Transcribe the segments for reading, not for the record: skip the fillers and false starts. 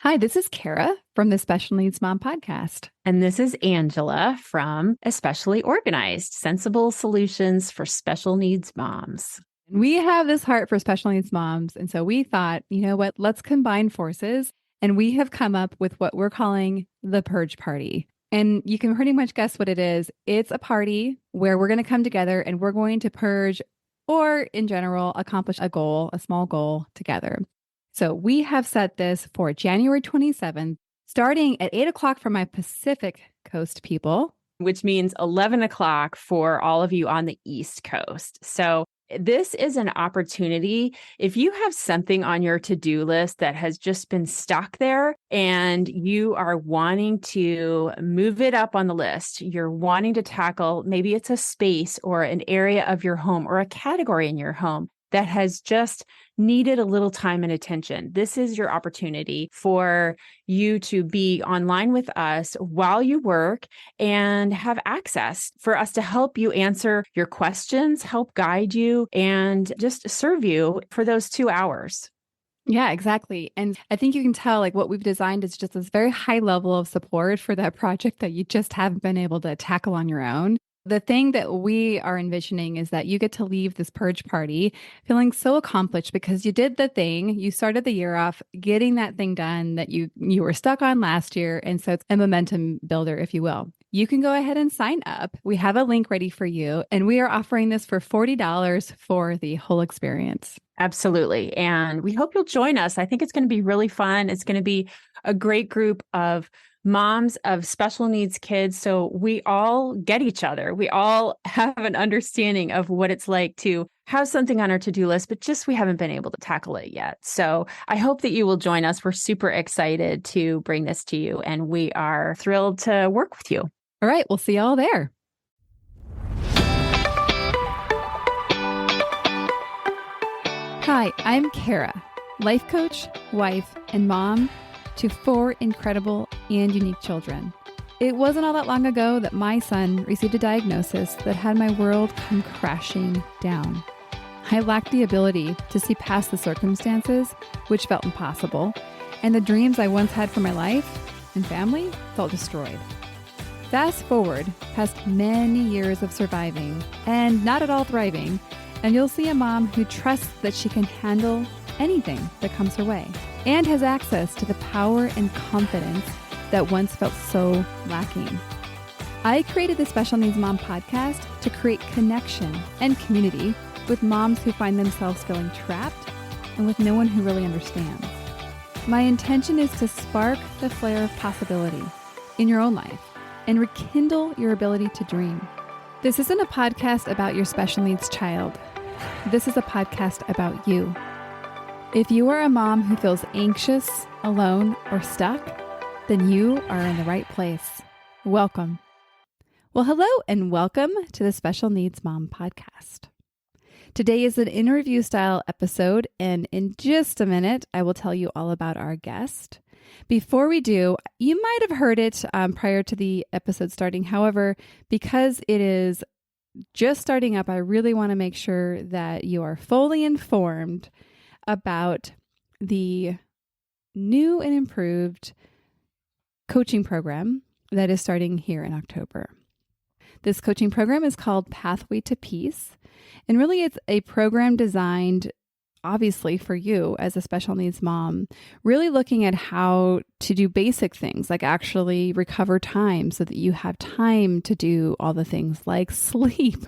Hi, this is Kara from the Special Needs Mom podcast. And this is Angela from Especially Organized, Sensible Solutions for Special Needs Moms. We have this heart for special needs moms. And so we thought, you know what, let's combine forces. And we have come up with what we're calling the Purge Party. And you can pretty much guess what it is. It's a party where we're going to come together and we're going to purge, or in general, accomplish a goal, a small goal together. So we have set this for January 27th, starting at 8 o'clock for my Pacific Coast people. Which means 11 o'clock for all of you on the East Coast. So this is an opportunity. If you have something on your to-do list that has just been stuck there and you are wanting to move it up on the list, you're wanting to tackle, maybe it's a space or an area of your home or a category in your home that has just needed a little time and attention. This is your opportunity for you to be online with us while you work and have access for us to help you answer your questions, help guide you, and just serve you for those 2 hours. Yeah, exactly. And I think you can tell like what we've designed is just this very high level of support for that project that you just haven't been able to tackle on your own. The thing that we are envisioning is that you get to leave this purge party feeling so accomplished because you did the thing. You started the year off getting that thing done that you were stuck on last year. And so it's a momentum builder, if you will. You can go ahead and sign up. We have a link ready for you. And we are offering this for $40 for the whole experience. Absolutely. And we hope you'll join us. I think it's going to be really fun. It's going to be a great group of moms of special needs kids. So we all get each other. We all have an understanding of what it's like to have something on our to-do list, but just we haven't been able to tackle it yet. So I hope that you will join us. We're super excited to bring this to you, and we are thrilled to work with you. All right. We'll see you all there. Hi, I'm Kara, life coach, wife, and mom to 4 incredible and unique children. It wasn't all that long ago that my son received a diagnosis that had my world come crashing down. I lacked the ability to see past the circumstances, which felt impossible, and the dreams I once had for my life and family felt destroyed. Fast forward past many years of surviving and not at all thriving, and you'll see a mom who trusts that she can handle anything that comes her way and has access to the power and confidence that once felt so lacking. I created the Special Needs Mom podcast to create connection and community with moms who find themselves feeling trapped and with no one who really understands. My intention is to spark the flare of possibility in your own life and rekindle your ability to dream. This isn't a podcast about your special needs child. This is a podcast about you. If you are a mom who feels anxious, alone, or stuck, then you are in the right place. Welcome. Well, hello and welcome to the Special Needs Mom podcast. Today is an interview style episode, and in just a minute, I will tell you all about our guest. Before we do, you might have heard it prior to the episode starting. However, because it is just starting up, I really want to make sure that you are fully informed about the new and improved coaching program that is starting here in October. This coaching program is called Pathway to Peace. And really, it's a program designed, obviously, for you as a special needs mom, really looking at how to do basic things like actually recover time so that you have time to do all the things like sleep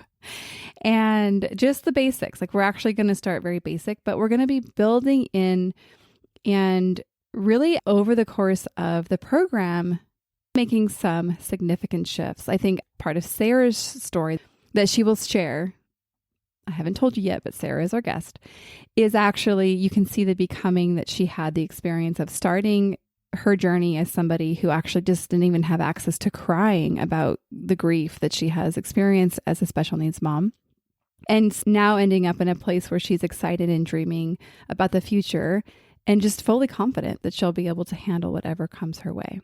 and just the basics. Like we're actually going to start very basic, but we're going to be building in and really over the course of the program, making some significant shifts. I think part of Sarah's story that she will share, I haven't told you yet, but Sarah is our guest, is actually, you can see the becoming that she had the experience of starting her journey as somebody who actually just didn't even have access to crying about the grief that she has experienced as a special needs mom. And now ending up in a place where she's excited and dreaming about the future and just fully confident that she'll be able to handle whatever comes her way.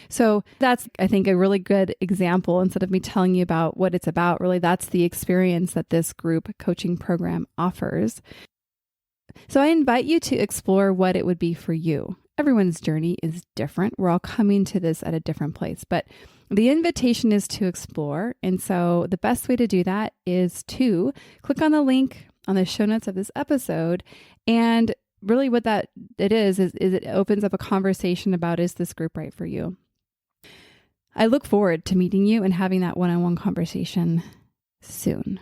So that's, I think, a really good example. Instead of me telling you about what it's about, really, that's the experience that this group coaching program offers. So I invite you to explore what it would be for you everyone's journey is different. We're all coming to this at a different place, but the invitation is to explore. And so the best way to do that is to click on the link on the show notes of this episode. And really what it is it opens up a conversation about, is this group right for you? I look forward to meeting you and having that one-on-one conversation soon.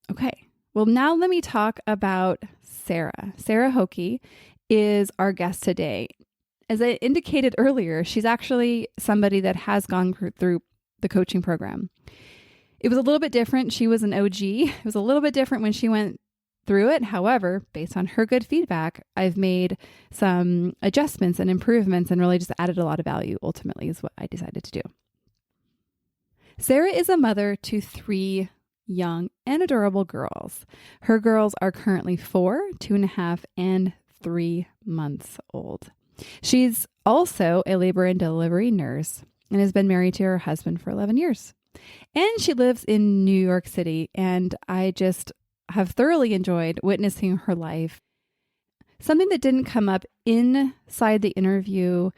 Okay. Well, now let me talk about Sarah. Sarah Hoke is our guest today. As I indicated earlier, she's actually somebody that has gone through the coaching program. It was a little bit different. She was an OG. It was a little bit different when she went through it. However, based on her good feedback, I've made some adjustments and improvements and really just added a lot of value, ultimately, is what I decided to do. Sarah is a mother to 3 young and adorable girls. Her girls are currently 4, 2.5, and 3 months old. She's also a labor and delivery nurse and has been married to her husband for 11 years. And she lives in New York City, and I just have thoroughly enjoyed witnessing her life. Something that didn't come up inside the interview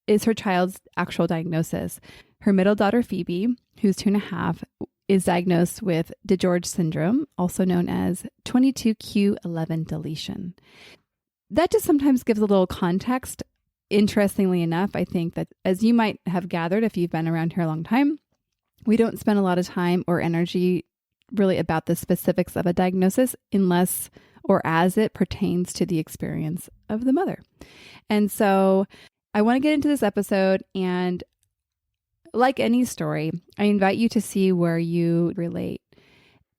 is her child's actual diagnosis. Her middle daughter, Phoebe, who's 2.5, is diagnosed with Digeorge Syndrome, also known as 22q11 deletion. That just sometimes gives a little context. Interestingly enough, I think that, as you might have gathered if you've been around here a long time, we don't spend a lot of time or energy really about the specifics of a diagnosis unless or as it pertains to the experience of the mother. And so I want to get into this episode, and like any story, I invite you to see where you relate.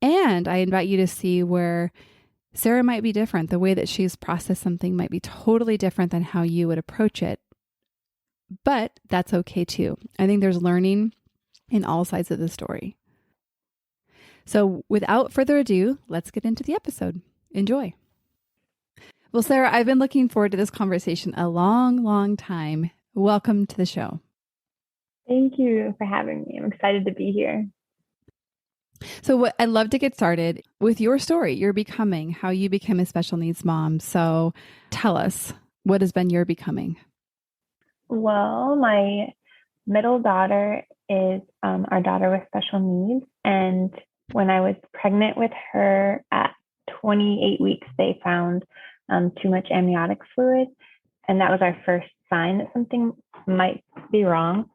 And I invite you to see where Sarah might be different. The way that she's processed something might be totally different than how you would approach it. But that's okay too. I think there's learning in all sides of the story. So without further ado, let's get into the episode. Enjoy. Well, Sarah, I've been looking forward to this conversation a long, long time. Welcome to the show. Thank you for having me. I'm excited to be here. So I'd love to get started with your story, your becoming, how you became a special needs mom. So tell us, what has been your becoming? Well, my middle daughter is our daughter with special needs. And when I was pregnant with her at 28 weeks, they found too much amniotic fluid. And that was our first sign that something might be wrong.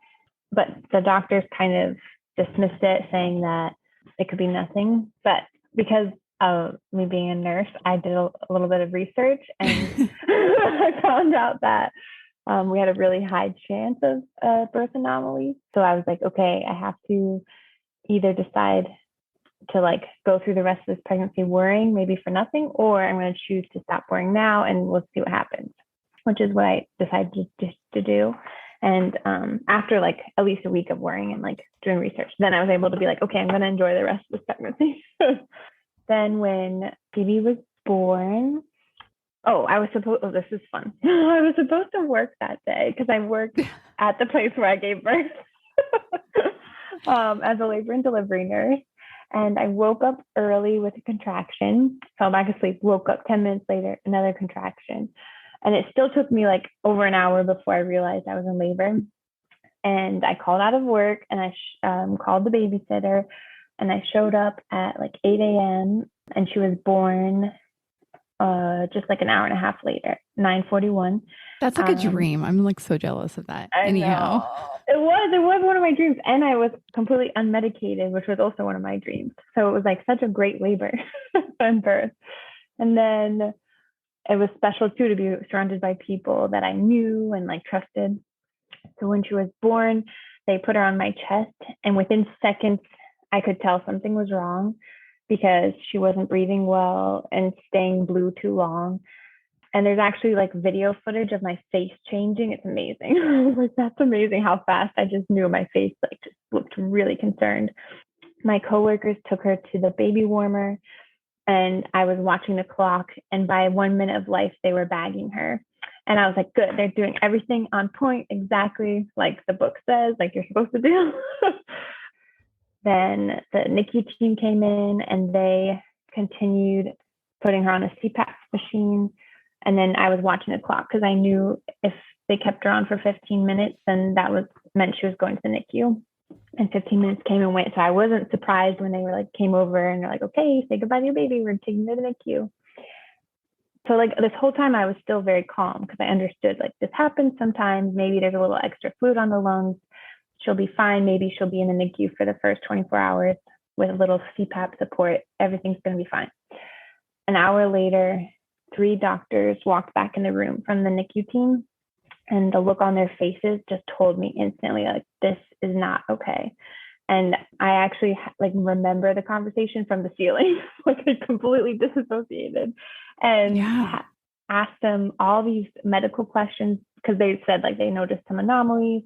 But the doctors kind of dismissed it, saying that it could be nothing. But because of me being a nurse, I did a little bit of research, and I found out that we had a really high chance of birth anomaly. So I was like, okay, I have to either decide to go through the rest of this pregnancy worrying maybe for nothing, or I'm going to choose to stop worrying now and we'll see what happens, which is what I decided to do. And after at least a week of worrying and doing research, then I was able to be okay, I'm going to enjoy the rest of this pregnancy. Then when Phoebe was born, this is fun. I was supposed to work that day because I worked at the place where I gave birth as a labor and delivery nurse. And I woke up early with a contraction, fell back asleep, woke up 10 minutes later, another contraction. And it still took me over an hour before I realized I was in labor. And I called out of work, and I called the babysitter, and I showed up at 8 a.m. and she was born just an hour and a half later, 9:41. That's like a dream. I'm so jealous of that. Anyhow. It was one of my dreams. And I was completely unmedicated, which was also one of my dreams. So it was such a great labor and birth. And then it was special too to be surrounded by people that I knew and trusted. So when she was born, they put her on my chest, and within seconds, I could tell something was wrong because she wasn't breathing well and staying blue too long. And there's actually video footage of my face changing. It's amazing. I was that's amazing how fast I just knew my face just looked really concerned. My coworkers took her to the baby warmer, and I was watching the clock, and by 1 minute of life, they were bagging her. And I was good, they're doing everything on point, exactly like the book says, you're supposed to do. Then the NICU team came in, and they continued putting her on a CPAP machine. And then I was watching the clock because I knew if they kept her on for 15 minutes, then that meant she was going to the NICU. And 15 minutes came and went. So I wasn't surprised when they were like, came over and they're like, okay, say goodbye to your baby. We're taking her to the NICU. So like this whole time I was still very calm because I understood like this happens sometimes. Maybe there's a little extra fluid on the lungs. She'll be fine. Maybe she'll be in the NICU for the first 24 hours with a little CPAP support. Everything's going to be fine. An hour later, 3 doctors walked back in the room from the NICU team, and the look on their faces just told me instantly, like, this is not okay. And I actually like remember the conversation from the ceiling, like I completely disassociated, and asked them all these medical questions because they said like they noticed some anomalies.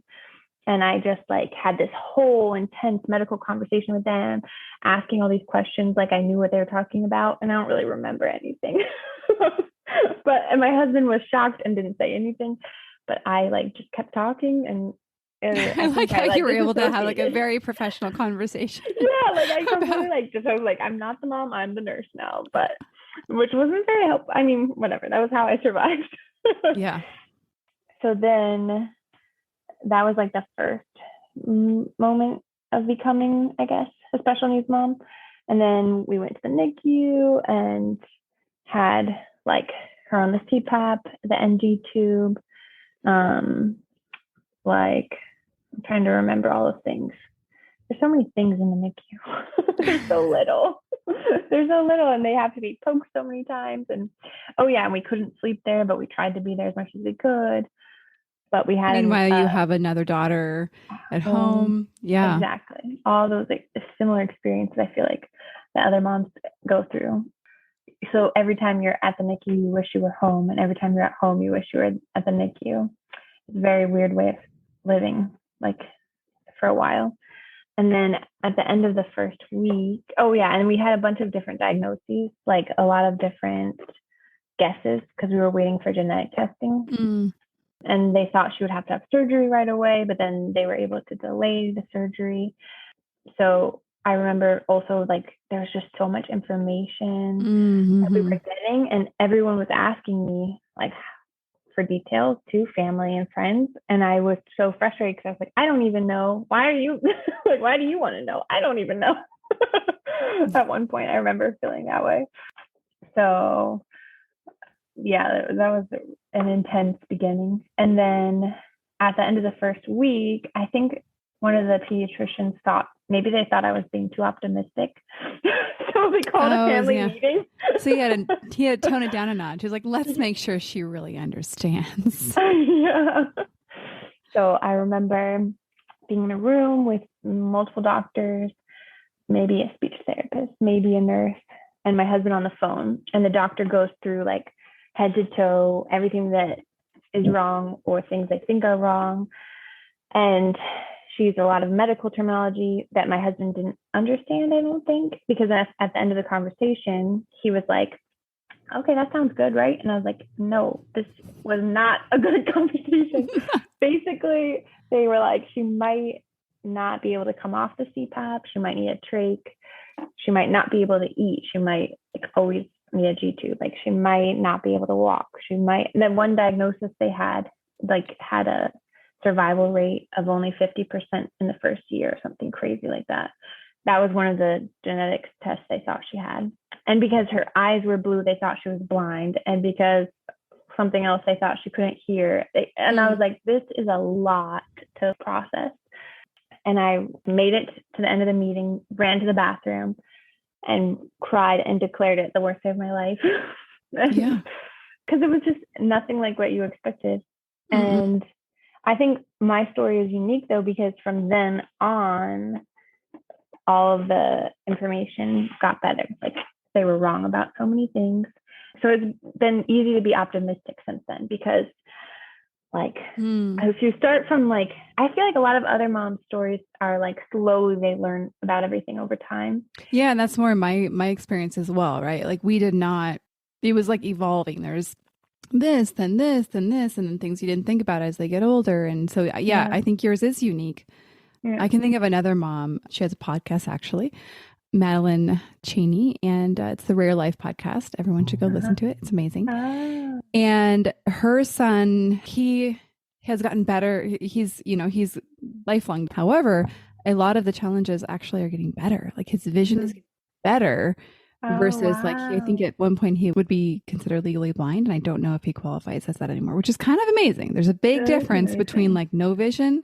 And I just like had this whole intense medical conversation with them, asking all these questions like I knew what they were talking about. And I don't really remember anything. And my husband was shocked and didn't say anything. But I like just kept talking, and I like how you were able to have like a very professional conversation. Yeah, like I completely I was like, I'm not the mom, I'm the nurse now. But which wasn't very helpful. I mean, whatever. That was how I survived. Yeah. So then that was like the first moment of becoming, I guess, a special needs mom. And then we went to the NICU and had like her on the CPAP, the NG tube. Like I'm trying to remember all the things. There's so many things in the NICU. There's so little. There's so little, and they have to be poked so many times. And and we couldn't sleep there, but we tried to be there as much as we could. But we had meanwhile you have another daughter at home. Yeah, exactly. All those like similar experiences I feel like the other moms go through. So every time you're at the NICU, you wish you were home, and every time you're at home, you wish you were at the NICU. It's a very weird way of living, like for a while. And then at the end of the first week, and we had a bunch of different diagnoses, like a lot of different guesses because we were waiting for genetic testing. And they thought she would have to have surgery right away, but then they were able to delay the surgery. So I remember also like there was just so much information that we were getting, and everyone was asking me like for details too, family and friends. And I was so frustrated because I was like, I don't even know. Why are you like, why do you want to know? I don't even know. At one point, I remember feeling that way. So yeah, that was an intense beginning. And then at the end of the first week, I think one of the pediatricians thought I was being too optimistic. So we called a family meeting. So he had to tone it down a notch. He was like, let's make sure she really understands. Yeah. So I remember being in a room with multiple doctors, maybe a speech therapist, maybe a nurse, and my husband on the phone. And the doctor goes through like head to toe, everything that is wrong or things I think are wrong. And she used a lot of medical terminology that my husband didn't understand, I don't think, because at the end of the conversation, he was like, okay, that sounds good, right? And I was like, no, this was not a good conversation. Basically, they were like, she might not be able to come off the CPAP. She might need a trach. She might not be able to eat. She might like always need a G-tube. Like she might not be able to walk. The one diagnosis they had a survival rate of only 50% in the first year or something crazy like that. That was one of the genetics tests they thought she had. And because her eyes were blue, they thought she was blind. And because something else, they thought she couldn't hear. And I was like, this is a lot to process. And I made it to the end of the meeting, ran to the bathroom and cried and declared it the worst day of my life. Yeah. Because it was just nothing like what you expected. And I think my story is unique though, because from then on, all of the information got better. Like they were wrong about so many things. So it's been easy to be optimistic since then, because like if you start from like, I feel like a lot of other moms' stories are like slowly they learn about everything over time. Yeah, and that's more my experience as well, right? Like we did not, it was like evolving. There's this, then this, then this, and then things you didn't think about as they get older. And so, yeah. I think yours is unique. Yeah. I can think of another mom. She has a podcast, actually, Madeline Cheney, and it's the Rare Life podcast. Everyone should go listen to it. It's amazing. And her son, he has gotten better. He's lifelong. However, a lot of the challenges actually are getting better. Like his vision is getting better versus like I think at one point he would be considered legally blind. And I don't know if he qualifies as that anymore, which is kind of amazing. There's a big difference between like no vision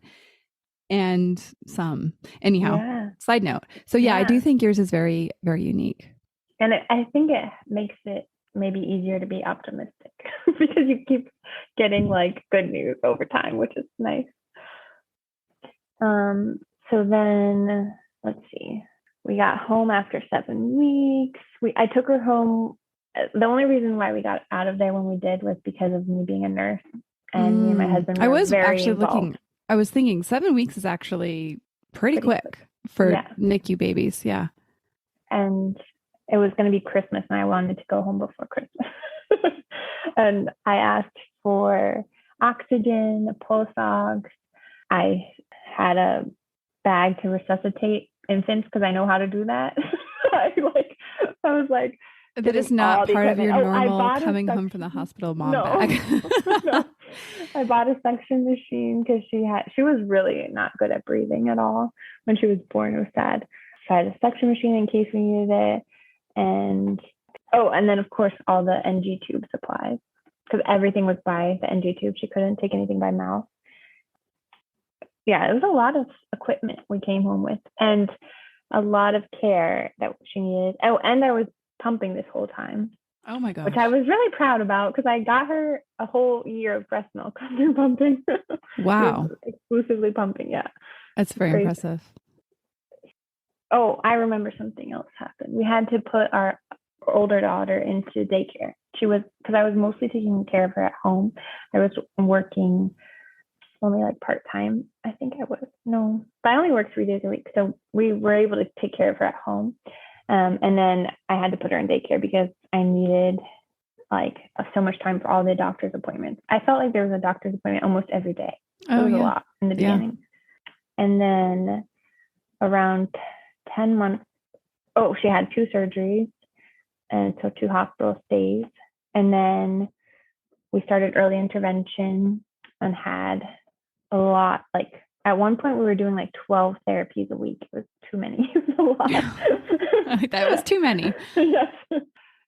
and some. Anyhow, side note. So yeah, I do think yours is very, very unique. And I think it makes it maybe easier to be optimistic because you keep getting like good news over time, which is nice. So then let's see, we got home after 7 weeks. I took her home. The only reason why we got out of there when we did was because of me being a nurse, and me and my husband were very involved. I was thinking 7 weeks is actually pretty quick for NICU babies. Yeah. And it was going to be Christmas and I wanted to go home before Christmas. And I asked for oxygen, a pulse ox. I had a bag to resuscitate infants because I know how to do that. I was like, that is not part of your normal coming home from the hospital mom bag. No. I bought a suction machine because she was really not good at breathing at all when she was born. It was sad. So I had a suction machine in case we needed it. And then of course all the NG tube supplies, because everything was by the NG tube. She couldn't take anything by mouth. Yeah, it was a lot of equipment we came home with and a lot of care that she needed. Oh, and I was pumping this whole time. Oh my gosh. Which I was really proud about because I got her a whole year of breast milk after pumping. Wow. Exclusively pumping, yeah. That's very impressive. Oh, I remember something else happened. We had to put our older daughter into daycare. Because I was mostly taking care of her at home. I was working only like part-time. I think I was. No, but I only worked 3 days a week. So we were able to take care of her at home. And then I had to put her in daycare because I needed like so much time for all the doctor's appointments. I felt like there was a doctor's appointment almost every day. It was a lot in the beginning. And then around 10 months, she had 2 surgeries and so 2 hospital stays. And then we started early intervention and had a lot, like at one point we were doing like 12 therapies a week. It was too many. It was a lot. That was too many. Yes.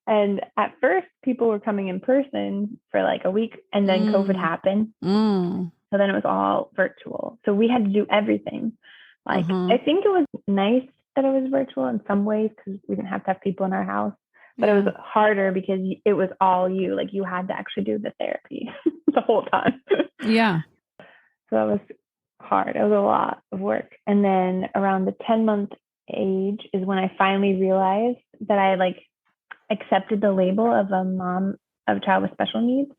And at first people were coming in person for like a week and then COVID happened. So then it was all virtual. So we had to do everything. Like, I think it was nice that it was virtual in some ways because we didn't have to have people in our house, but it was harder because it was all you. Like you had to actually do the therapy the whole time. Yeah. So that was hard. It was a lot of work. And then around the 10-month age is when I finally realized that I like accepted the label of a mom of a child with special needs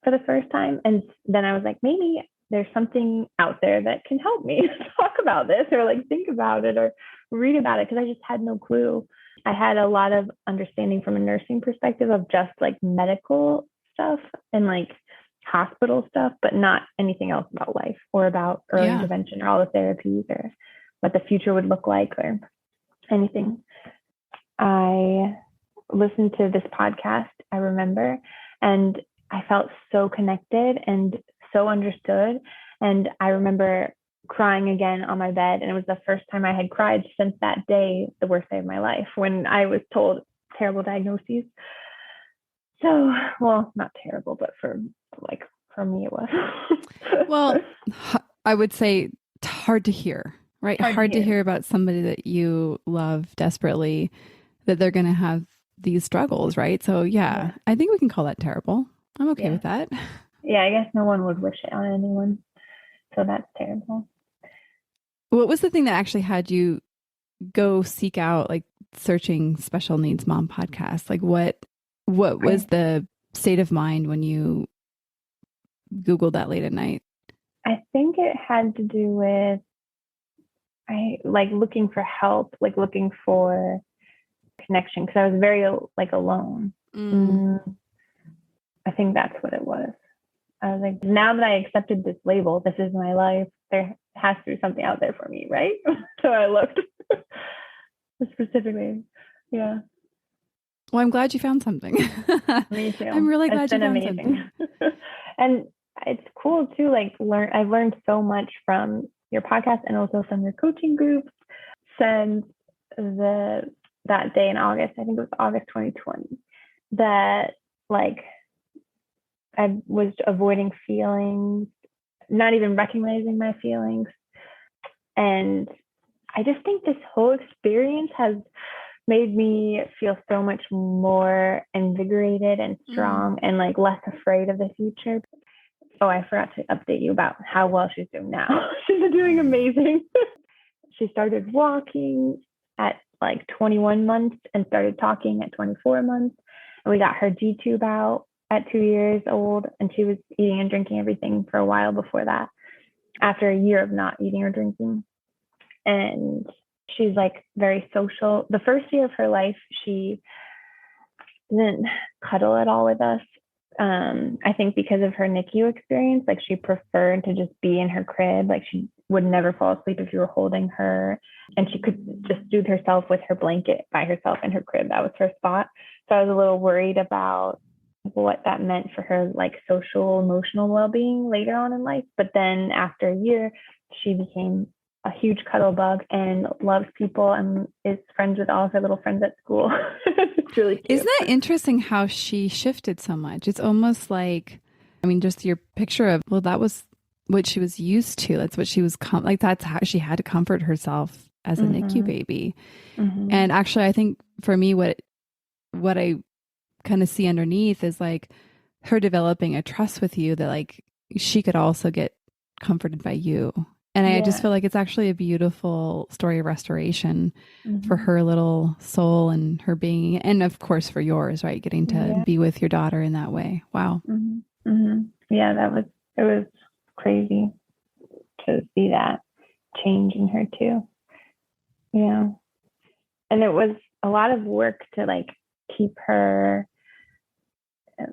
for the first time. And then I was like, maybe there's something out there that can help me talk about this or like think about it or read about it. Cause I just had no clue. I had a lot of understanding from a nursing perspective of just like medical stuff and like hospital stuff, but not anything else about life or about early intervention or all the therapies or what the future would look like or anything. I listened to this podcast, I remember, and I felt so connected and so understood. And I remember crying again on my bed. And it was the first time I had cried since that day, the worst day of my life, when I was told terrible diagnoses. So, well, not terrible, but for me, it was. Well, I would say it's hard to hear, right? Hard to hear about somebody that you love desperately, that they're going to have these struggles, right? So yeah, I think we can call that terrible. I'm okay with that. Yeah, I guess no one would wish it on anyone. So that's terrible. What was the thing that actually had you go seek out like searching special needs mom podcast? Like what was the state of mind when you Googled that late at night? I think it had to do with looking for help, like looking for connection, because I was very like alone. I think that's what it was. I was like, now that I accepted this label, this is my life, there has to be something out there for me, right? So I looked specifically. Yeah. Well, I'm glad you found something. Me too. I'm really glad It's you been found amazing. something. And it's cool too, like I've learned so much from your podcast and also from your coaching groups since that day in August. I think it was August 2020, that like I was avoiding feelings, not even recognizing my feelings. And I just think this whole experience has made me feel so much more invigorated and strong and like less afraid of the future. Oh, I forgot to update you about how well she's doing now. She's doing amazing. She started walking at like 21 months and started talking at 24 months. And we got her G tube out at 2 years old, and she was eating and drinking everything for a while before that, after a year of not eating or drinking. And she's like very social. The first year of her life, she didn't cuddle at all with us. I think because of her NICU experience, like she preferred to just be in her crib. Like she would never fall asleep if you were holding her, and she could just soothe herself with her blanket by herself in her crib. That was her spot. So I was a little worried about what that meant for her, like social, emotional well-being later on in life. But then after a year, she became a huge cuddle bug and loves people and is friends with all of her little friends at school. It's really cute. Isn't that interesting how she shifted so much? It's almost like, I mean, just your picture of, well, that was what she was used to. That's what she was, like, that's how she had to comfort herself as a NICU baby. And actually, I think for me, what I kind of see underneath is like her developing a trust with you that like she could also get comforted by you. And I just feel like it's actually a beautiful story of restoration for her little soul and her being, and of course for yours, right? Getting to be with your daughter in that way. Wow. Yeah, it was crazy to see that change in her too. Yeah. And it was a lot of work to like keep her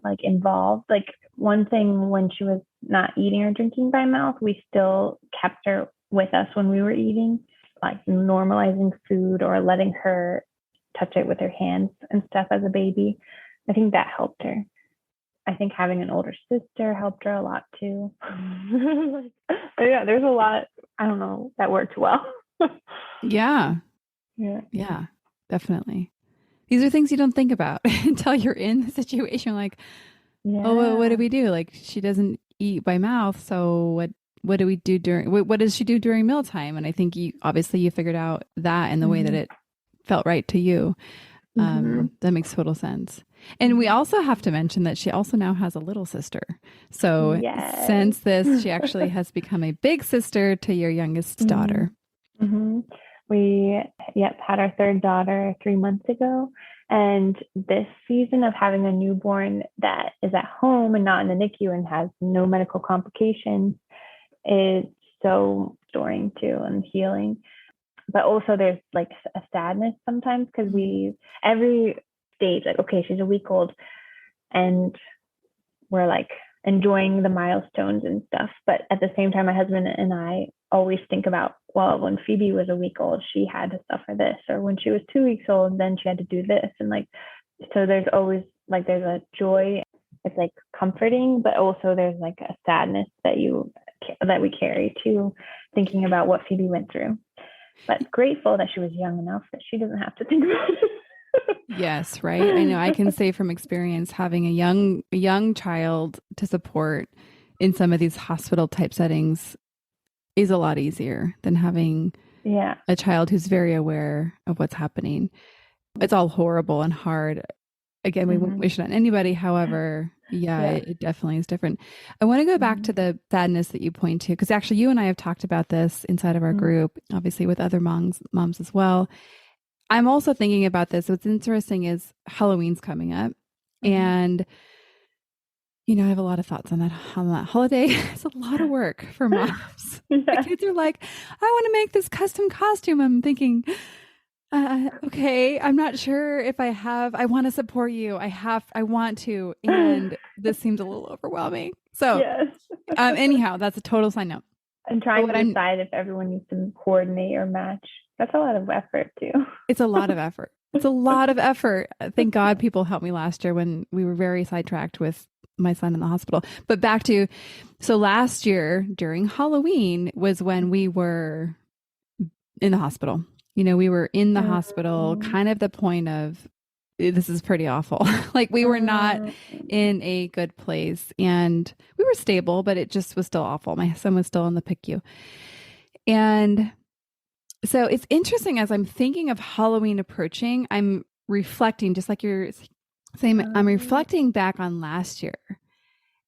like involved. Like one thing, when she was not eating or drinking by mouth, we still kept her with us when we were eating, like normalizing food or letting her touch it with her hands and stuff as a baby. I think that helped her. I think having an older sister helped her a lot too. But yeah, there's a lot, I don't know, that worked well. Yeah, definitely. These are things you don't think about until you're in the situation. Like, oh, well, what do we do? Like, she doesn't eat by mouth. So what do we do what does she do during mealtime? And I think you figured out that in the way that it felt right to you. That makes total sense. And we also have to mention that she also now has a little sister. So since this, she actually has become a big sister to your youngest daughter. We had our third daughter 3 months ago. And this season of having a newborn that is at home and not in the NICU and has no medical complications is so restoring too and healing. But also there's like a sadness sometimes because every stage, like, okay, she's a week old and we're like enjoying the milestones and stuff. But at the same time, my husband and I always think about, well, when Phoebe was a week old, she had to suffer this, or when she was 2 weeks old, then she had to do this. And like, so there's always like, there's a joy. It's like comforting, but also there's like a sadness that we carry too, thinking about what Phoebe went through. But grateful that she was young enough that she doesn't have to think about it. Yes, right. I know I can say from experience, having a young child to support in some of these hospital type settings is a lot easier than having a child who's very aware of what's happening. It's all horrible and hard. Again, we won't wish it on anybody. However, it definitely is different. I want to go back to the sadness that you point to, because actually you and I have talked about this inside of our group, obviously with other moms as well. I'm also thinking about this. What's interesting is Halloween's coming up, and I have a lot of thoughts on that holiday. It's a lot of work for moms. The kids are like, I want to make this custom costume. I'm thinking, okay, I'm not sure if I want to support you. I want to, and this seems a little overwhelming. So anyhow, that's a total side note. And trying to decide if everyone needs to coordinate or match. That's a lot of effort too. It's a lot of effort. It's a lot of effort. Thank God people helped me last year when we were very sidetracked with my son in the hospital. But back to, so last year during Halloween was when we were in the hospital. We were in the hospital, kind of the point of, this is pretty awful. Like we were not in a good place and we were stable, but it just was still awful. My son was still in the PICU. And so it's interesting as I'm thinking of Halloween approaching, I'm reflecting, just like you're saying, I'm reflecting back on last year.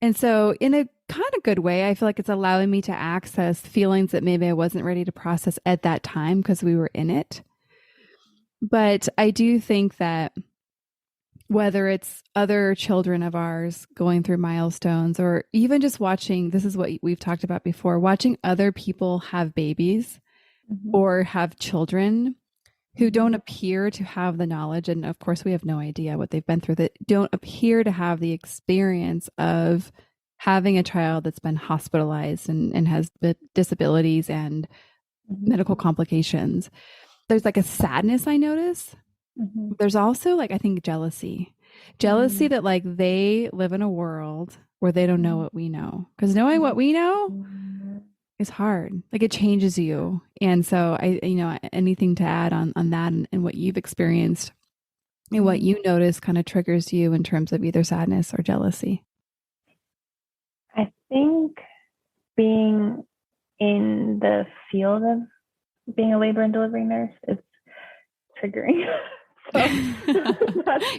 And so in a kind of good way, I feel like it's allowing me to access feelings that maybe I wasn't ready to process at that time because we were in it. But I do think that whether it's other children of ours going through milestones or even just watching, this is what we've talked about before, watching other people have babies or have children who don't appear to have the knowledge. And of course, we have no idea what they've been through, that don't appear to have the experience of having a child that's been hospitalized and has disabilities and medical complications. There's like a sadness I notice. There's also like, I think jealousy that like they live in a world where they don't know what we know, because knowing what we know is hard. Like it changes you. And so anything to add on that and what you've experienced and what you notice kind of triggers you in terms of either sadness or jealousy? I think being in the field of being a labor and delivery nurse is triggering.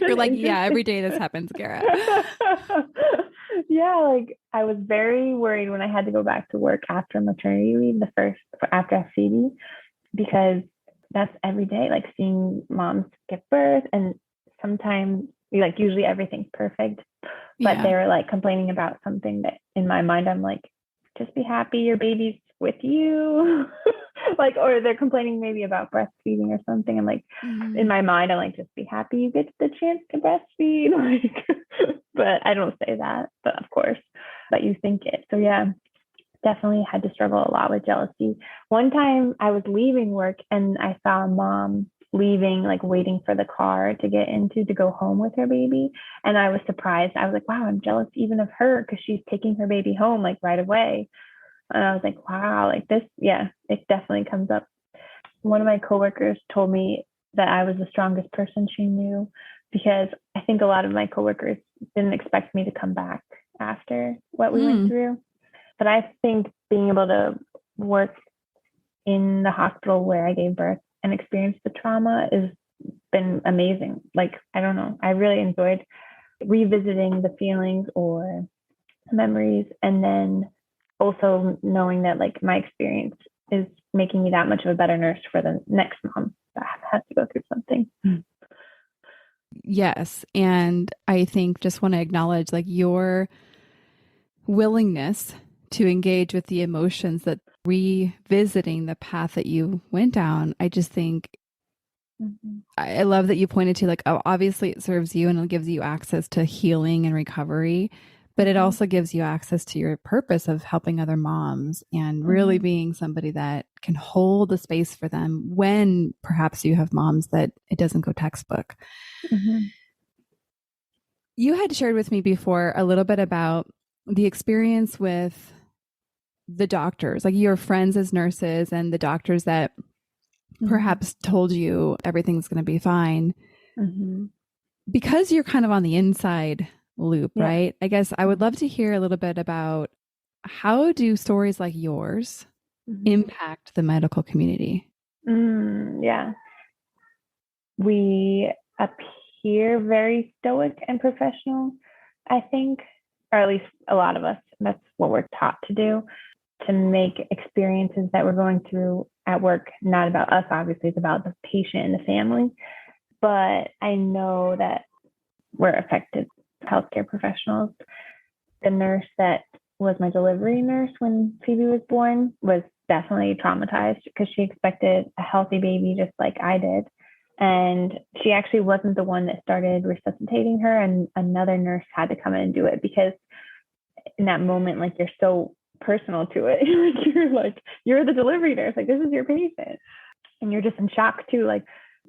You're like, yeah, every day this happens, Kara. Yeah, like I was very worried when I had to go back to work after maternity leave, after FCD, because that's every day, like seeing moms give birth, and sometimes like usually everything's perfect, but they were like complaining about something that in my mind I'm like, just be happy your baby's with you. Like, or they're complaining maybe about breastfeeding or something. I'm like, in my mind, I'm like, just be happy you get the chance to breastfeed. Like, but I don't say that, but of course, but you think it. So yeah, definitely had to struggle a lot with jealousy. One time I was leaving work and I saw a mom leaving, like waiting for the car to get into to go home with her baby. And I was surprised. I was like, wow, I'm jealous even of her because she's taking her baby home like right away. And I was like, wow, like this, yeah, it definitely comes up. One of my coworkers told me that I was the strongest person she knew, because I think a lot of my coworkers didn't expect me to come back after what we went through. But I think being able to work in the hospital where I gave birth and experience the trauma has been amazing. Like, I don't know, I really enjoyed revisiting the feelings or memories, and then also knowing that like my experience is making me that much of a better nurse for the next mom that has to go through something. Yes. And I think just want to acknowledge like your willingness to engage with the emotions, that revisiting the path that you went down. I just think I love that you pointed to like, oh, obviously it serves you and it gives you access to healing and recovery, but it also gives you access to your purpose of helping other moms and really being somebody that can hold the space for them when perhaps you have moms that it doesn't go textbook. You had shared with me before a little bit about the experience with the doctors, like your friends as nurses and the doctors that perhaps told you everything's going to be fine. Because you're kind of on the inside loop, right? I guess I would love to hear a little bit about how do stories like yours impact the medical community? Yeah. We appear very stoic and professional, I think, or at least a lot of us. That's what we're taught to do, to make experiences that we're going through at work not about us. Obviously, it's about the patient and the family. But I know that we're affected healthcare professionals. The nurse that was my delivery nurse when Phoebe was born was definitely traumatized because she expected a healthy baby just like I did. And she actually wasn't the one that started resuscitating her, and another nurse had to come in and do it, because in that moment, like, you're so personal to it. You're the delivery nurse, like, this is your patient. And you're just in shock too. Like,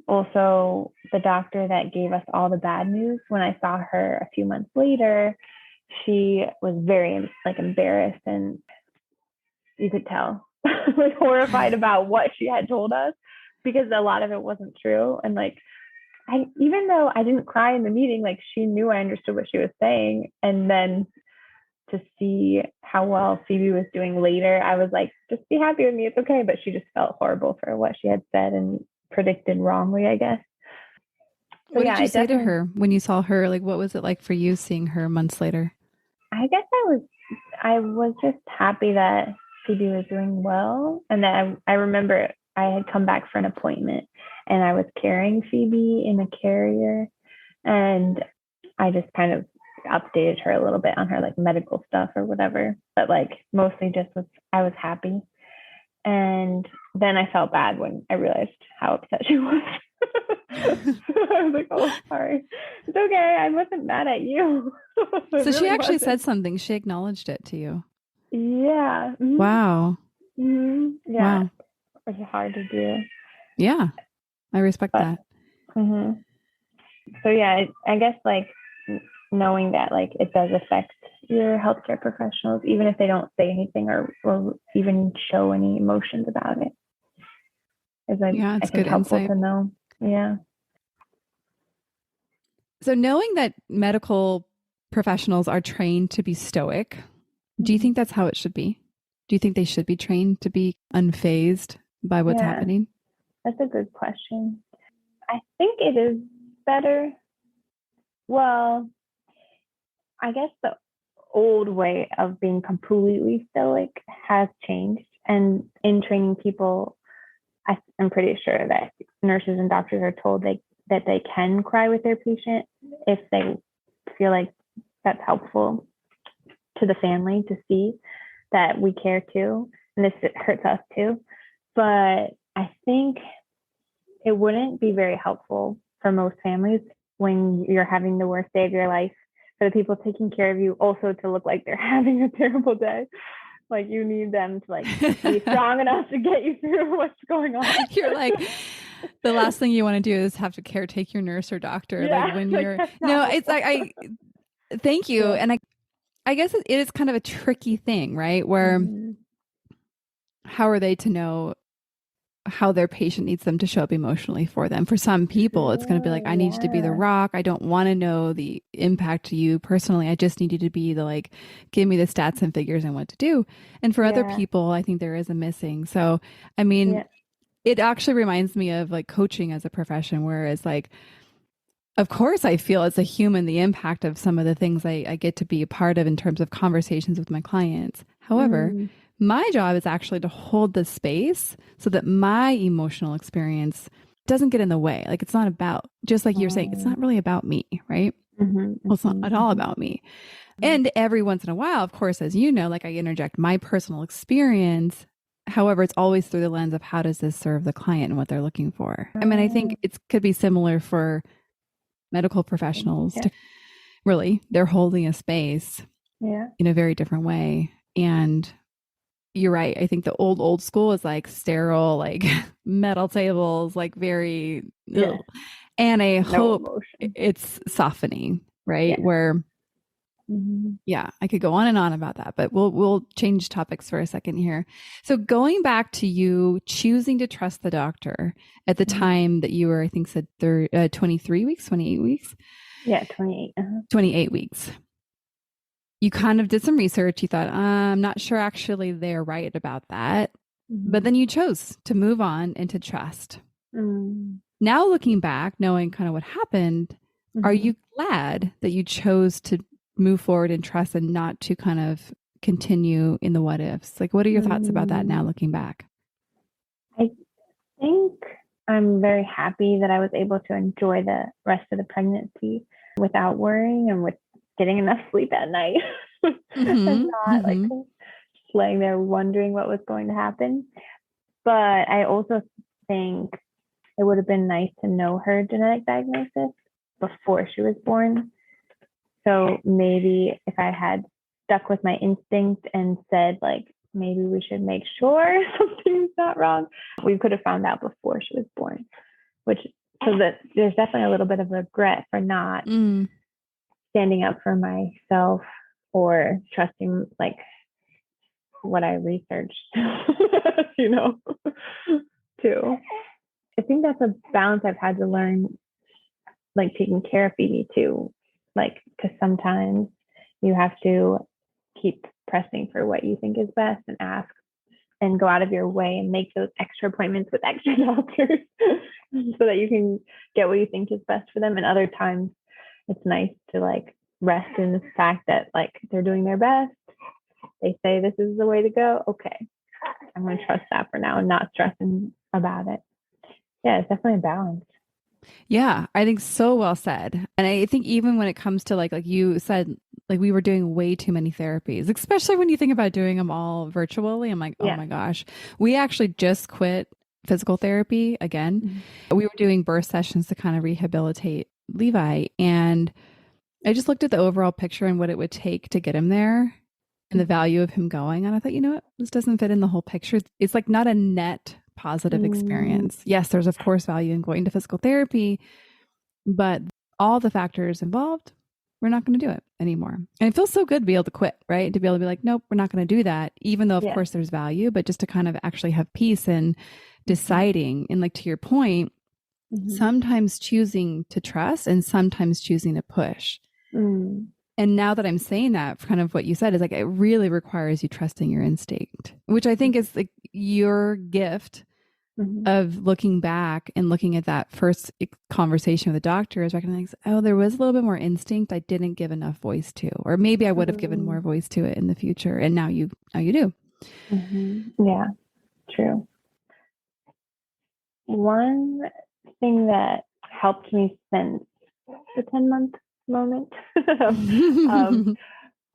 Also, the doctor that gave us all the bad news, when I saw her a few months later, she was very like embarrassed, and you could tell like horrified about what she had told us, because a lot of it wasn't true. And like, even though I didn't cry in the meeting, like she knew I understood what she was saying. And then to see how well Phoebe was doing later, I was like, just be happy with me. It's okay. But she just felt horrible for what she had said and predicted wrongly, I guess. So, What did you say to her when you saw her? Like, what was it like for you seeing her months later? I guess I was just happy that Phoebe was doing well. And that I remember I had come back for an appointment and I was carrying Phoebe in a carrier. And I just kind of updated her a little bit on her like medical stuff or whatever. But like mostly just I was happy. And then I felt bad when I realized how upset she was. I was like, oh, sorry. It's okay. I wasn't mad at you. So she actually said something. She acknowledged it to you. Yeah. Mm-hmm. Wow. Mm-hmm. Yeah. Wow. It's hard to do. Yeah. I respect that. Mm-hmm. So yeah, I guess like knowing that like it does affect your healthcare professionals, even if they don't say anything or even show any emotions about it, is like, yeah, it's I think good helpful insight to know. Yeah. So knowing that medical professionals are trained to be stoic, do you think that's how it should be? Do you think they should be trained to be unfazed by what's happening? That's a good question. I think it is better. Well, I guess the old way of being completely stoic has changed. And in training people, I'm pretty sure that nurses and doctors are told that they can cry with their patient if they feel like that's helpful to the family to see that we care too. And this hurts us too. But I think it wouldn't be very helpful for most families when you're having the worst day of your life, for the people taking care of you also to look like they're having a terrible day. Like you need them to like be strong enough to get you through what's going on. You're like, the last thing you want to do is have to caretake your nurse or doctor. Yeah, like when you're, no, it's like, thank you. Yeah. And I guess it is kind of a tricky thing, right? Where how are they to know how their patient needs them to show up emotionally for them? For some people, it's going to be like, I need you to be the rock. I don't want to know the impact to you personally. I just need you to be the like, give me the stats and figures and what to do. And for other people, I think there is a missing. So, I mean, it actually reminds me of like coaching as a profession, whereas like, of course, I feel as a human, the impact of some of the things I get to be a part of in terms of conversations with my clients. However, my job is actually to hold the space so that my emotional experience doesn't get in the way. Like it's not about, just like you're saying, it's not really about me, right? Well, it's not at all about me. And every once in a while, of course, as you know, like I interject my personal experience. However, it's always through the lens of how does this serve the client and what they're looking for. I mean, I think it could be similar for medical professionals. Really, they're holding a space in a very different way. And you're right. I think the old school is like sterile, like metal tables, like very, and I hope it's softening, right? Where, I could go on and on about that, but we'll change topics for a second here. So going back to you choosing to trust the doctor at the time that you were, I think said 23 weeks, 28 weeks. Yeah, 28. 28 weeks. You kind of did some research. You thought, I'm not sure actually they're right about that. But then you chose to move on and to trust. Now looking back, knowing kind of what happened, are you glad that you chose to move forward and trust and not to kind of continue in the what ifs? Like, what are your thoughts about that now looking back? I think I'm very happy that I was able to enjoy the rest of the pregnancy without worrying and with getting enough sleep at night and not like laying there wondering what was going to happen. But I also think it would have been nice to know her genetic diagnosis before she was born. So maybe if I had stuck with my instinct and said like, maybe we should make sure something's not wrong, we could have found out before she was born, which So that there's definitely a little bit of regret for not standing up for myself or trusting like what I researched, you know, too. I think that's a balance I've had to learn, like taking care of Phoebe too. Like, because sometimes you have to keep pressing for what you think is best and ask and go out of your way and make those extra appointments with extra doctors so that you can get what you think is best for them. And other times it's nice to like rest in the fact that like they're doing their best. They say this is the way to go. Okay, I'm going to trust that for now and not stressing about it. Yeah, it's definitely a balance. Yeah, I think so well said. And I think even when it comes to like you said, like we were doing way too many therapies, especially when you think about doing them all virtually. I'm like, oh my gosh. We actually just quit physical therapy again. Mm-hmm. We were doing birth sessions to kind of rehabilitate Levi. And I just looked at the overall picture and what it would take to get him there and the value of him going. And I thought, you know what? This doesn't fit in the whole picture. It's like not a net positive experience. Yes, there's of course value in going to physical therapy, but all the factors involved, we're not going to do it anymore. And it feels so good to be able to quit, right? To be able to be like, nope, we're not going to do that, even though of course there's value, but just to kind of actually have peace in deciding. And like to your point, sometimes choosing to trust and sometimes choosing to push. And now that I'm saying that, kind of what you said is like, it really requires you trusting your instinct, which I think is like your gift of looking back and looking at that first conversation with the doctor is recognizing, oh, there was a little bit more instinct I didn't give enough voice to, or maybe I would have given more voice to it in the future. And now you do. Yeah, true. One thing that helped me since the 10-month moment of listening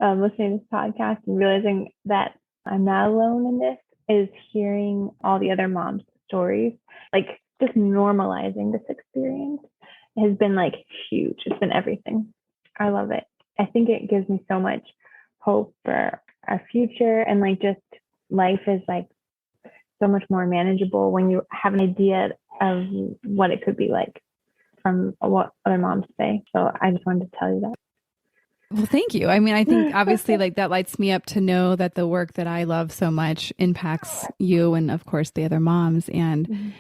to this podcast and realizing that I'm not alone in this is hearing all the other moms' stories. Like just normalizing this experience has been like huge. It's been everything. I love it. I think it gives me so much hope for our future, and like just life is like so much more manageable when you have an idea of what it could be like from what other moms say. So I just wanted to tell you that. Well, thank you. I mean, I think obviously like that lights me up to know that the work that I love so much impacts you and of course the other moms. And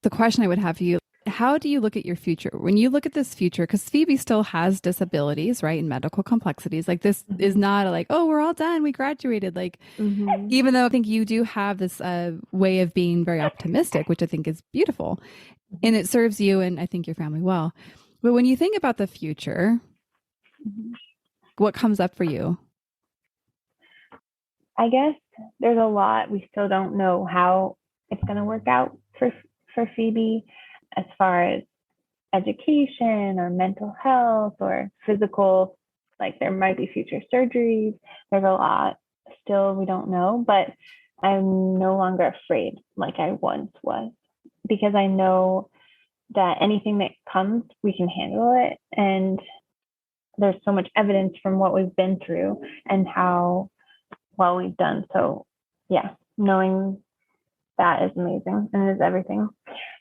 the question I would have for you, how do you look at your future? When you look at this future, because Phoebe still has disabilities, right? And medical complexities. Like this is not like, oh, we're all done. We graduated. Like, even though I think you do have this way of being very optimistic, which I think is beautiful. And it serves you and I think your family well. But when you think about the future, what comes up for you? I guess there's a lot we still don't know how it's going to work out for Phoebe as far as education or mental health or physical, like there might be future surgeries. There's a lot still we don't know, but I'm no longer afraid like I once was, because I know that anything that comes, we can handle it. And there's so much evidence from what we've been through and how well we've done. So yeah, knowing that is amazing and is everything.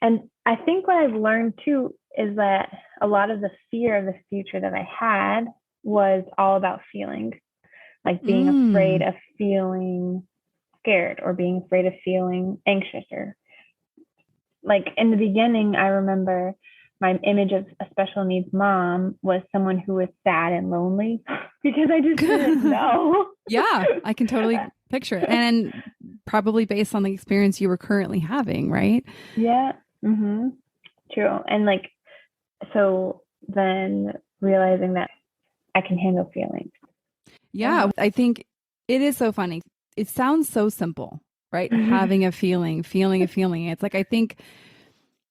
And I think what I've learned too is that a lot of the fear of the future that I had was all about feeling, like being afraid of feeling scared or being afraid of feeling anxious, or like in the beginning, I remember my image of a special needs mom was someone who was sad and lonely because I just didn't know. Yeah, I can totally picture it. And probably based on the experience you were currently having, right? Yeah. True. And like, so then realizing that I can handle feelings. Yeah, I think it is so funny. It sounds so simple, right? Having a feeling, feeling a feeling. It's like, I think,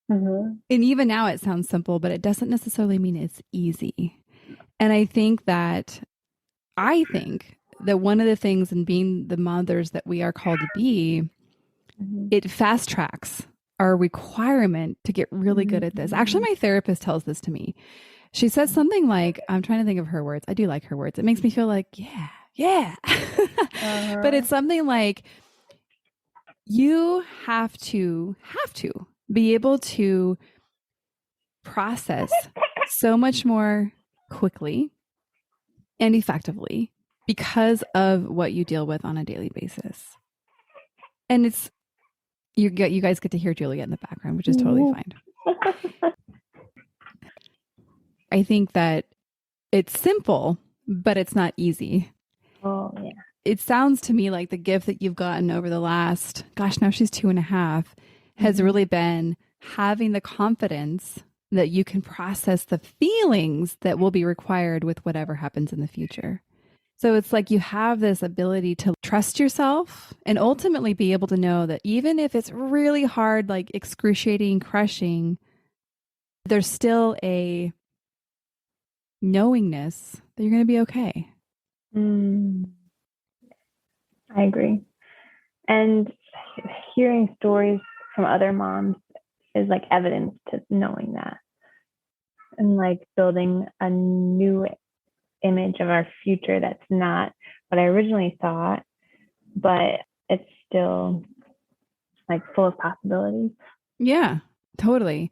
and even now it sounds simple, but it doesn't necessarily mean it's easy. And I think that one of the things in being the mothers that we are called to be, it fast tracks our requirement to get really good at this. Actually, my therapist tells this to me. She says something like, I'm trying to think of her words. I do like her words. It makes me feel like, yeah. But it's something like, you have to be able to process so much more quickly and effectively because of what you deal with on a daily basis. And it's you guys get to hear Juliet in the background, which is totally fine. I think that it's simple, but it's not easy. Oh, yeah. It sounds to me like the gift that you've gotten over the last, now she's 2.5, has really been having the confidence that you can process the feelings that will be required with whatever happens in the future. So it's like you have this ability to trust yourself and ultimately be able to know that even if it's really hard, like excruciating, crushing, there's still a knowingness that you're going to be okay. I agree. And hearing stories from other moms is like evidence to knowing that. And like building a new image of our future that's not what I originally thought, but it's still like full of possibilities. Yeah, totally.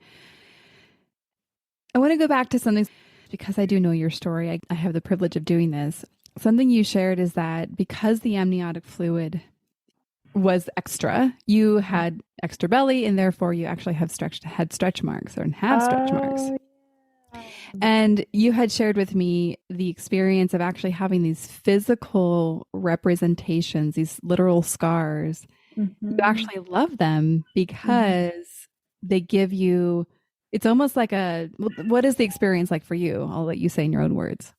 I want to go back to something because I do know your story. I have the privilege of doing this. Something you shared is that because the amniotic fluid was extra, you had extra belly, and therefore you actually had stretch marks or have stretch marks. Yeah. And you had shared with me the experience of actually having these physical representations, these literal scars. You actually love them because they give you, it's almost like what is the experience like for you? I'll let you say in your own words.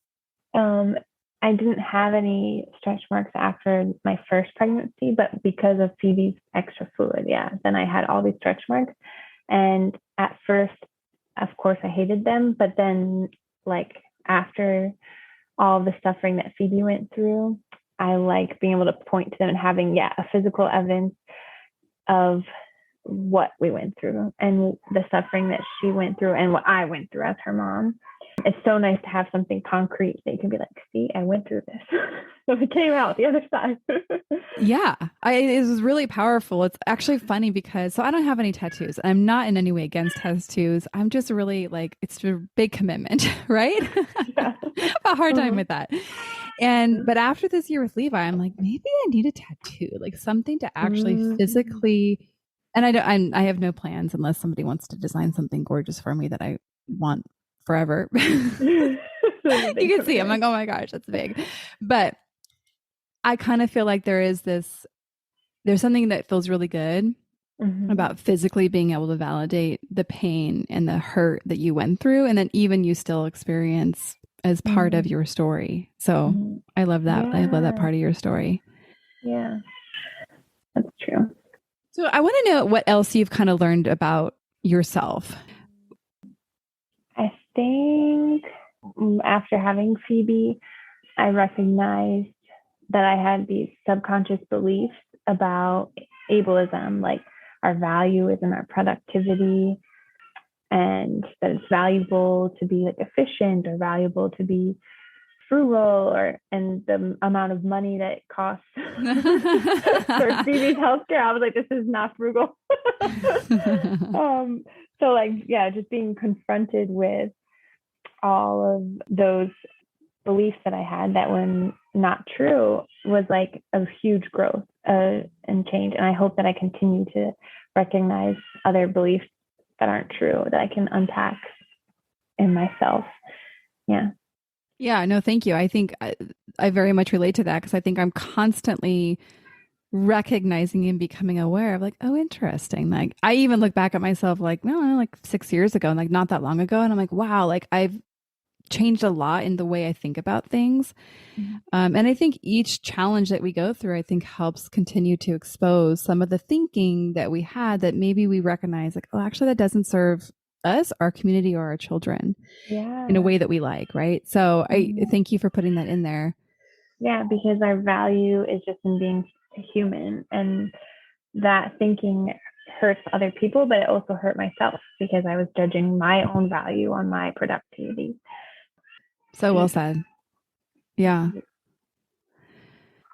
I didn't have any stretch marks after my first pregnancy, but because of Phoebe's extra fluid, then I had all these stretch marks. And at first, of course, I hated them. But then, like, after all the suffering that Phoebe went through, I like being able to point to them and having, a physical evidence of what we went through and the suffering that she went through and what I went through as her mom. It's so nice to have something concrete that you can be like, see, I went through this. So it came out the other side. Yeah, it was really powerful. It's actually funny because, I don't have any tattoos. I'm not in any way against tattoos. I'm just really like, it's a big commitment, right? Yeah. A hard time with that. But after this year with Levi, I'm like, maybe I need a tattoo, like something to actually physically, and I have no plans unless somebody wants to design something gorgeous for me that I want forever. You can see, I'm like, oh my gosh, that's big. But I kind of feel like there's something that feels really good about physically being able to validate the pain and the hurt that you went through, and then even you still experience as part of your story. So I love that. I love that part of your story. Yeah, that's true. So I want to know what else you've kind of learned about yourself. I think after having Phoebe, I recognized that I had these subconscious beliefs about ableism, like our value is in our productivity, and that it's valuable to be like efficient or valuable to be frugal, and the amount of money that it costs for Phoebe's healthcare. I was like, this is not frugal. So like, just being confronted with all of those beliefs that I had that were not true was like a huge growth and change. And I hope that I continue to recognize other beliefs that aren't true that I can unpack in myself. Yeah. Yeah, no, thank you. I think I very much relate to that because I think I'm constantly recognizing and becoming aware of like, oh, interesting. Like I even look back at myself like, like 6 years ago and like not that long ago. And I'm like, wow, like I've changed a lot in the way I think about things. And I think each challenge that we go through, I think helps continue to expose some of the thinking that we had that maybe we recognize like, oh, actually that doesn't serve us, our community, or our children in a way that we like, right? So I thank you for putting that in there. Yeah, because our value is just in being human, and that thinking hurts other people, but it also hurt myself because I was judging my own value on my productivity. So well said. Yeah.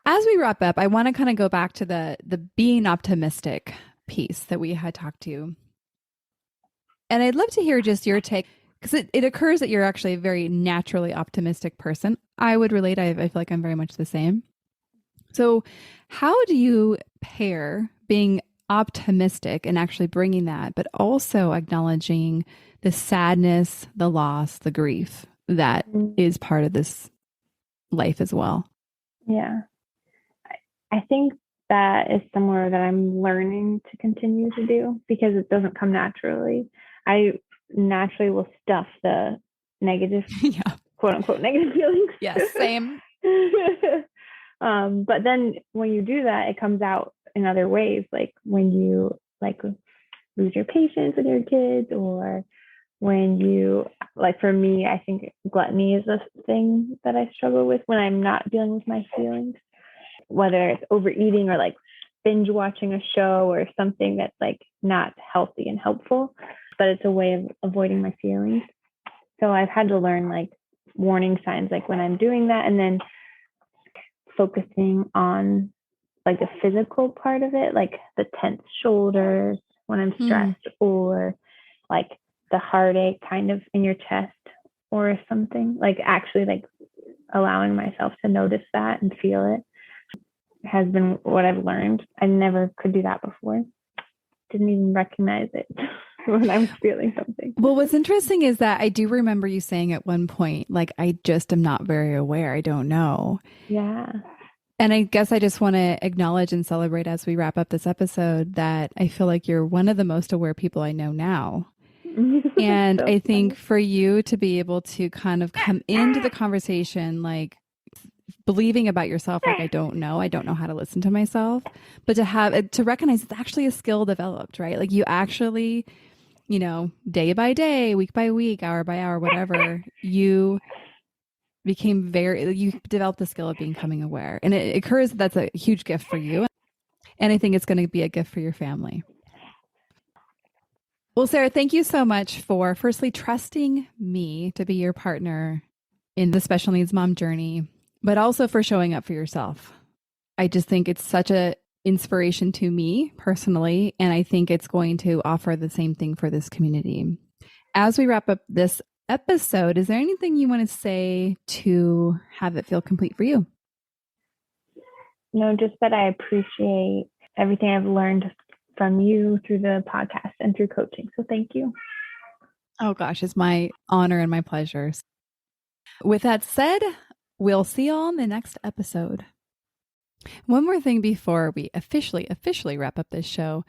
As we wrap up, I want to kind of go back to the being optimistic piece that we had talked to. And I'd love to hear just your take, because it occurs that you're actually a very naturally optimistic person. I would relate. I feel like I'm very much the same. So how do you pair being optimistic and actually bringing that, but also acknowledging the sadness, the loss, the grief that is part of this life as well? Yeah. I think that is somewhere that I'm learning to continue to do because it doesn't come naturally. I naturally will stuff the negative, quote unquote, negative feelings. Yes, same. But then when you do that, it comes out in other ways, like when you lose your patience with your kids, or when you, like for me, I think gluttony is a thing that I struggle with when I'm not dealing with my feelings, whether it's overeating or like binge watching a show or something that's like not healthy and helpful, but it's a way of avoiding my feelings. So I've had to learn like warning signs, like when I'm doing that, and then focusing on like the physical part of it, like the tense shoulders when I'm stressed, or like the heartache kind of in your chest or something, like actually like allowing myself to notice that and feel it has been what I've learned. I never could do that before. Didn't even recognize it when I was feeling something. Well, what's interesting is that I do remember you saying at one point, like, I just am not very aware. I don't know. Yeah. And I guess I just want to acknowledge and celebrate as we wrap up this episode that I feel like you're one of the most aware people I know now. And So I think funny. for you to be able to kind of come into the conversation, like believing about yourself, like, I don't know how to listen to myself, but to recognize it's actually a skill developed, right? Like you actually, day by day, week by week, hour by hour, whatever, you developed the skill of becoming aware. And it occurs that's a huge gift for you. And I think it's going to be a gift for your family. Well, Sarah, thank you so much for firstly trusting me to be your partner in the special needs mom journey, but also for showing up for yourself. I just think it's such a inspiration to me personally, and I think it's going to offer the same thing for this community. As we wrap up this episode, is there anything you want to say to have it feel complete for you? No, just that I appreciate everything I've learned from you through the podcast and through coaching. So thank you. Oh gosh, it's my honor and my pleasure. With that said, we'll see you all in the next episode. One more thing before we officially wrap up this show.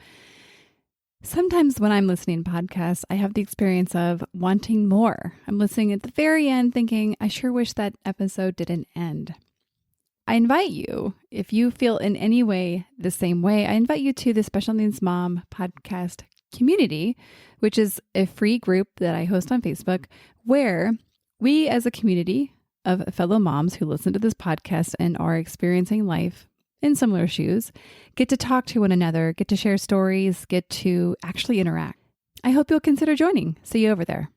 Sometimes when I'm listening to podcasts, I have the experience of wanting more. I'm listening at the very end thinking, I sure wish that episode didn't end. I invite you, if you feel in any way the same way, I invite you to the Special Needs Mom podcast community, which is a free group that I host on Facebook, where we as a community of fellow moms who listen to this podcast and are experiencing life in similar shoes, get to talk to one another, get to share stories, get to actually interact. I hope you'll consider joining. See you over there.